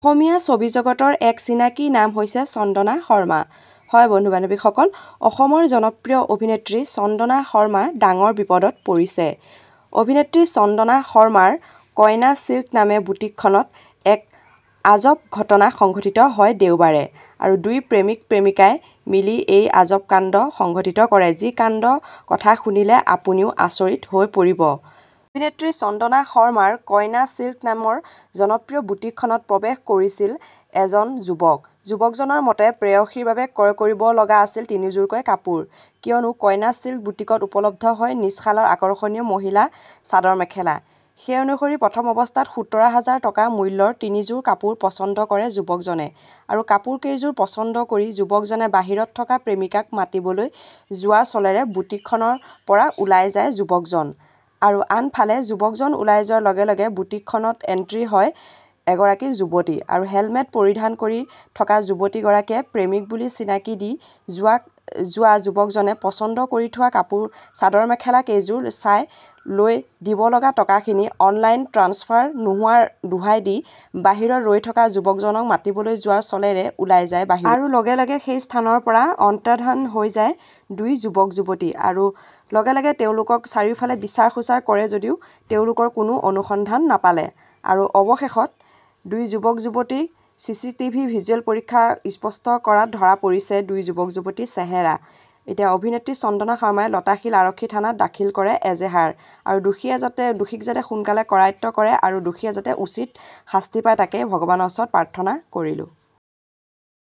অসমীয়া ছবি জগতৰ এক চিনাকি নাম হৈছে চন্দনা শৰ্মা। হয় বন্ধু বান্ধৱীসকল, অসমৰ জনপ্ৰিয় অভিনেত্ৰী চন্দনা শৰ্মা ডাঙৰ বিপদত পৰিছে। অভিনেত্ৰী চন্দনা শৰ্মাৰ কইনা চিল্ক নামে বুটিকখনত এক আজব ঘটনা সংঘটিত হয় দেওবাৰে। আৰু দুই প্ৰেমিক প্ৰেমিকাই মিলি এই আজব কাণ্ড সংঘটিত কৰে, যি কাণ্ড কথা শুনিলে আপুনিও আচৰিত হৈ পৰিব। অভিনেত্ৰী চন্দনা শৰ্মাৰ কইনা চিল্ক নামৰ জনপ্ৰিয় বুটিকখনত প্ৰৱেশ কৰিছিল এজন যুৱক। যুৱকজনৰ মতে প্ৰেয়সীৰ বাবে ক্ৰয় কৰিব লগা আছিল ৩যোৰকৈ কাপোৰ, কিয়নো কইনা চিল্ক বুটিকত উপলব্ধ হয় নিজ শালৰ আকৰ্ষণীয় মহিলা চাদৰ মেখেলা। সেই অনুসৰি প্ৰথম অৱস্থাত ১৭,০০০ টকা মূল্যৰ ৩যোৰ কাপোৰ পচন্দ কৰে যুৱকজনে। আৰু কাপোৰকেইযোৰ পচন্দ কৰি যুৱকজনে বাহিৰত থকা প্ৰেমিকাক মাতিবলৈ যোৱা চলেৰে বুটিকখনৰ পৰা ওলাই যায় যুৱকজন। আৰু আনফালে যুৱকজন ওলাই যোৱাৰ লগে লগে বুটিকখনত এণ্ট্ৰি হয় এগৰাকী যুৱতী। আৰু হেলমেট পৰিধান কৰি থকা যুৱতীগৰাকীয়ে প্ৰেমিক বুলি চিনাকি দি যোৱা যুৱকজনে পচন্দ কৰি থোৱা কাপোৰ চাদৰ মেখেলা কেইযোৰ চাই লৈ দিব লগা টকাখিনি অনলাইন ট্ৰান্সফাৰ নোহোৱাৰ দোহাই দি বাহিৰত ৰৈ থকা যুৱকজনক মাতিবলৈ যোৱা চলেৰে ওলাই যায় বাহিৰত। আৰু লগে লগে সেই স্থানৰ পৰা অন্তৰ্ধান হৈ যায় দুই যুৱক যুৱতী। আৰু লগে লগে তেওঁলোকক চাৰিওফালে বিচাৰ খোচাৰ কৰে যদিও তেওঁলোকৰ কোনো অনুসন্ধান নাপালে। আৰু অৱশেষত দুই যুৱক যুৱতীৰ CCTV ভিজুৱেল পৰীক্ষা স্পষ্ট কৰাত ধৰা পৰিছে দুই যুৱক যুৱতীৰ চেহেৰা। এতিয়া অভিনেত্ৰী চন্দনা শৰ্মাই লতাশিল আৰক্ষী থানাত দাখিল কৰে এজেহাৰ। আৰু দোষীক যাতে সোনকালে কৰায়ত্ব কৰে আৰু দোষীয়ে যাতে উচিত শাস্তি পায় তাকে ভগৱানৰ ওচৰত প্ৰাৰ্থনা কৰিলোঁ।